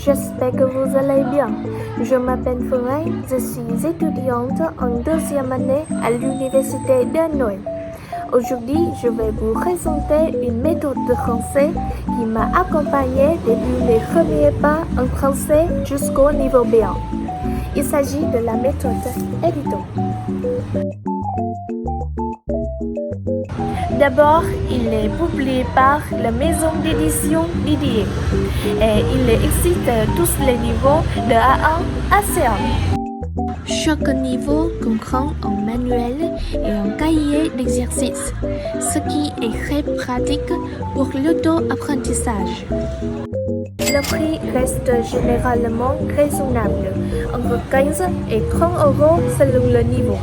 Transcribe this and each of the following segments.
j'espère que vous allez bien. Je m'appelle Phương, je suis étudiante en deuxième année à l'Université d'Hanoï. Aujourd'hui, je vais vous présenter une méthode de français qui m'a accompagnée depuis mes premiers pas en français jusqu'au niveau B1. Il s'agit de la méthode Edito. D'abord, il est publié par la maison d'édition Didier et il excite tous les niveaux de A1 à C1. Chaque niveau comprend un manuel et un cahier d'exercice, ce qui est très pratique pour l'auto-apprentissage. Le prix reste généralement raisonnable, entre 15 et 30 euros selon le niveau.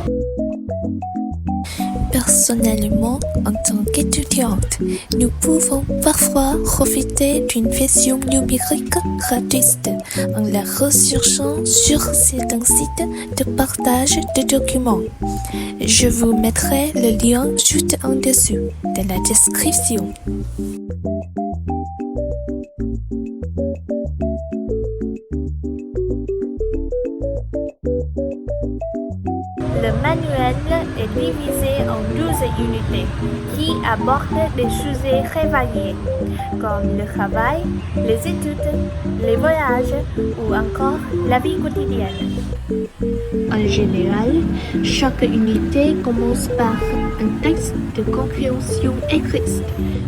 Personnellement, en tant qu'étudiante, nous pouvons parfois profiter d'une version numérique gratuite en la recherchant sur certains sites de partage de documents. Je vous mettrai le lien juste en dessous dans la description. Le manuel est divisé en 12 unités qui abordent des sujets très variés, comme le travail, les études, les voyages ou encore la vie quotidienne. En général, chaque unité commence par un texte de compréhension écrite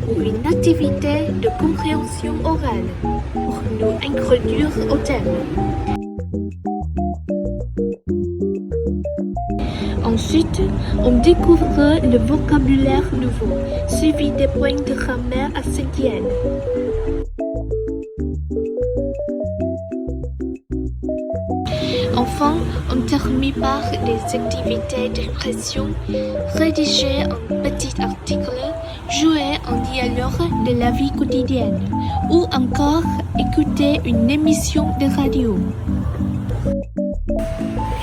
ou une activité de compréhension orale pour nous introduire au thème. Ensuite, on découvre le vocabulaire nouveau, suivi des points de grammaire essentiels. Enfin, on termine par des activités d'impression, rédiger un petit article, jouer un dialogue de la vie quotidienne ou encore écouter une émission de radio.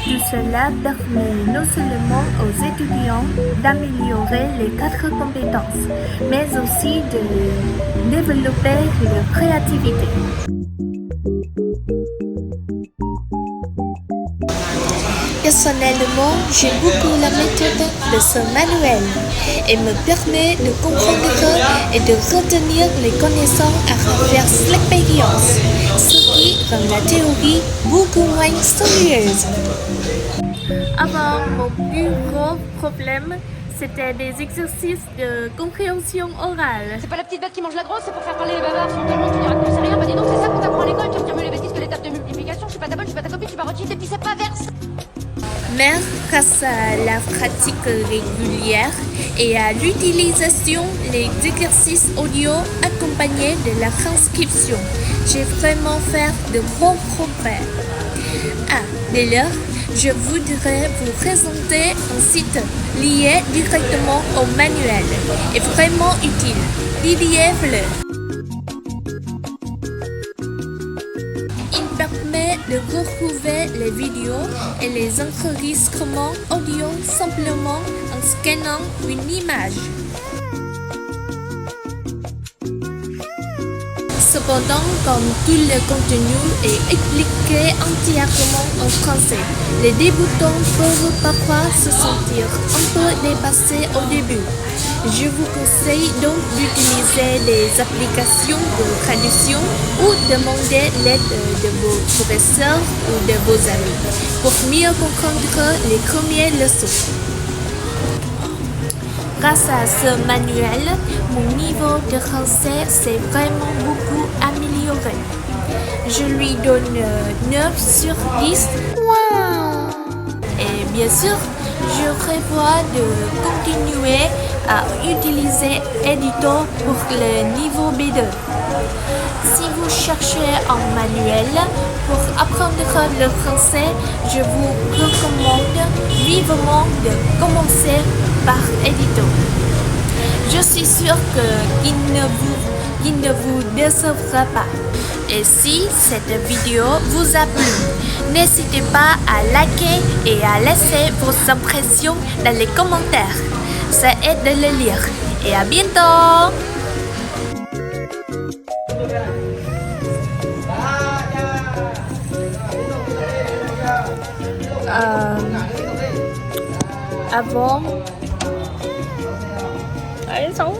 Tout cela permet non seulement aux étudiants d'améliorer les 4 compétences, mais aussi de développer leur créativité. Personnellement, j'aime beaucoup la méthode de ce manuel et me permet de comprendre et de retenir les connaissances à travers l'expérience, ce qui rend la théorie beaucoup moins sérieuse. Avant, mon plus gros problème, c'était des exercices de compréhension orale. C'est pas la petite bête qui mange la grosse, c'est pour faire parler les bavards frontalement, tu diras que tu sais rien. Bah dis donc, c'est ça qu'on t'apprend à l'école, tu retiens mieux les bêtises que les tables de multiplication. Je suis pas ta bonne, je suis pas ta copine, tu vas retirer tes petits pas verse. Mais grâce à la pratique régulière et à l'utilisation des exercices audio accompagnés de la transcription, j'ai vraiment fait de gros progrès. Dès lors, je voudrais vous présenter un site lié directement au manuel et vraiment utile, Didier Fleur. Il permet de retrouver les vidéos et les enregistrements audio simplement en scannant une image. Cependant, comme tout le contenu est expliqué entièrement en français, les débutants peuvent parfois se sentir un peu dépassés au début. Je vous conseille donc d'utiliser des applications de traduction ou demander l'aide de vos professeurs ou de vos amis pour mieux comprendre les premières leçons. Grâce à ce manuel, mon niveau de français s'est vraiment beaucoup amélioré. Je lui donne 9 sur 10. Wow! Et bien sûr, je prévois de continuer à utiliser Edito pour le niveau B2. Si vous cherchez un manuel pour apprendre le français, je vous recommande vivement de commencer par Edito. Je suis sûre qu'il ne vous décevra pas. Et si cette vidéo vous a plu, n'hésitez pas à liker et à laisser vos impressions dans les commentaires. Ça aide de le lire. Et à bientôt! avant. Elles sont